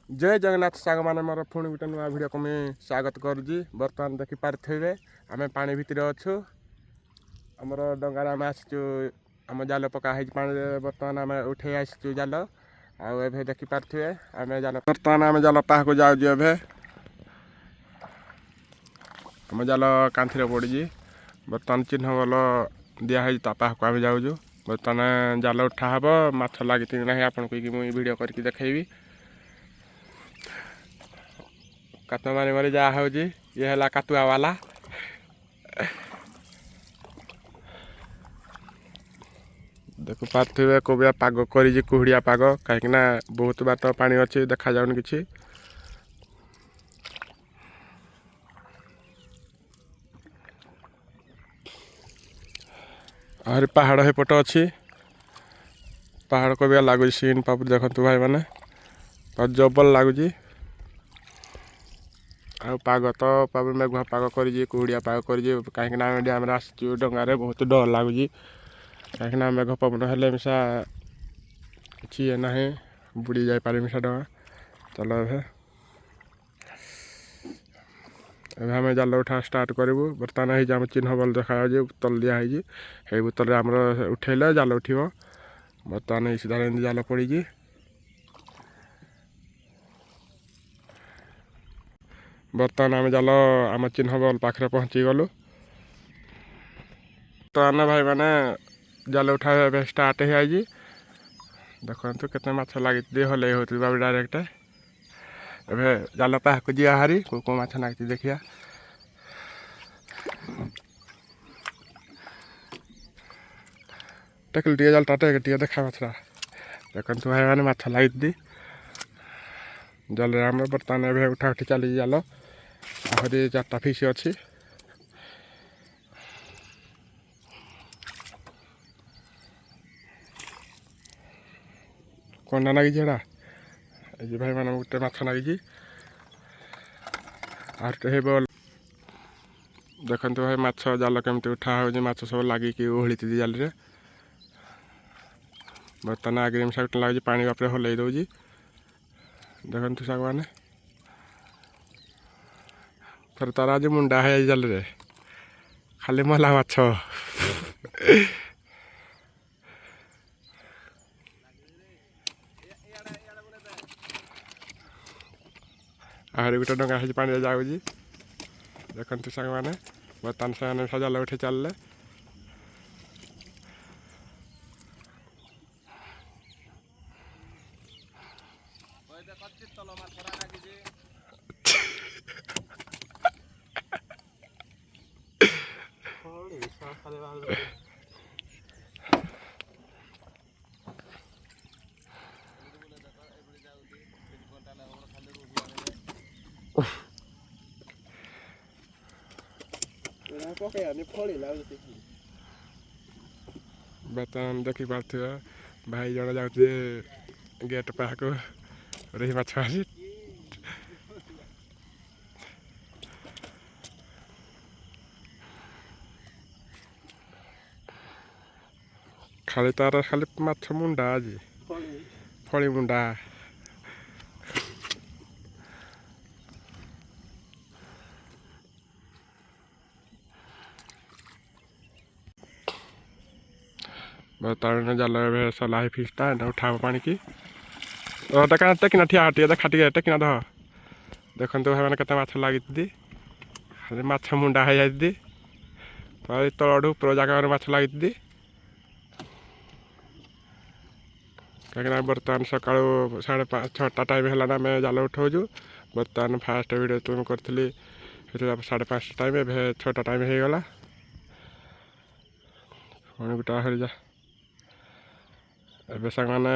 जय जगन्नाथ सांग मैंने मोर पुणी गोटे नुआ भिड को मुझे स्वागत करुँगी। बर्तमान देखिपारे आम पानी भितर अच्छु आमर डंगार आम आसचु आम जाल पकाई पानी बर्तमान आम उठे आसचु जाल आए देखिपारे आम जाल बर्तमान आम जाल पाह को जाऊँ एवं आम जाल कांथी पड़ी बर्तमान चिन्ह बल दिखाई पाह को आम जाऊँ। बर्तमान जाल उठा हे माछ लगी ना आपन को मुझे वीडियो करके देखी कातुआ मारी मारी जा हो ये है कातुआ वाला देखु पारे कोबिया पाग कर कुहड़िया पाग कहीं बहुत बात पानी अच्छी देखा जाऊन कि आहरी पहाड़ हेपट अच्छी पहाड़ कोबिया लगुच सीन पाप देखु भाई मैंने जबल लगुच पाग तो मेघुआ पाग कर कुहड़िया पाग कर कहीं डैम आसचु डंगार बहुत डर लगुच कहीं मेघ पवन हेले मिशा कि ना बुड़ी जापे मिशा डंगा चलो एम जाल उठा स्टार्ट करूँ। बर्तमान आम चिन्ह बल देखा उतल दिखाई है उतल आम उठेले जाल उठब बर्तमान सीधा जाल पड़ी बर्तमान आम जाल आम चिन्ह बल पाखे पहुँची गलु। बर्तमान भाई मैंने जाल उठा स्टार्ट है देखु केते माछ लगी हल होती डायरेक्ट एवं जाल पाह को जी हारी को माछ लगी देखिया टेकल टे जाल टे देखा माछरा देखु भाई मैंने माछ लगी जाल आम बर्तमान एवं उठा उठी चली जाल आहरी 4टा फिश अच्छी कंडा लगी ये भाई मैंने गोटे माछ लगी आहटे बल देखु भाई माछ जाल केमती उठा हो सब लगिकी ओहली जाल रे बर्तमान आगे साइड लगे पानी बापर हल दौर देखु साग मैंने थर तार आज मुंडा है जाल रे खाली मला माछ आहरी गोटे डंगा है पानी जाऊँ देखु साग मैंने बर्तमान से जाल उठे चलले बर्तमान देखिपारे भाई जन जाऊे गेट पाक रही माछ आज खाली तार खाली माछ मुंडा आज फली मुंडा बर्तमान जाल सला फिसटा उठा पानी की टेकिना ठिया हटिया देखा टेकिना दह देखु भाई मैंने केते माछ लगी खाली माछ मुंडा है तलू उपर जगह माछ लगी कहीं बर्तमान सका 5:30 टाइम है आम जाल उठाऊँ बर्तमान फास्ट वीडियो तुम करी 5:30 टाइम ए 6टा टाइम हो गला पुणी गोटे हरी जा एवं सांग मैंने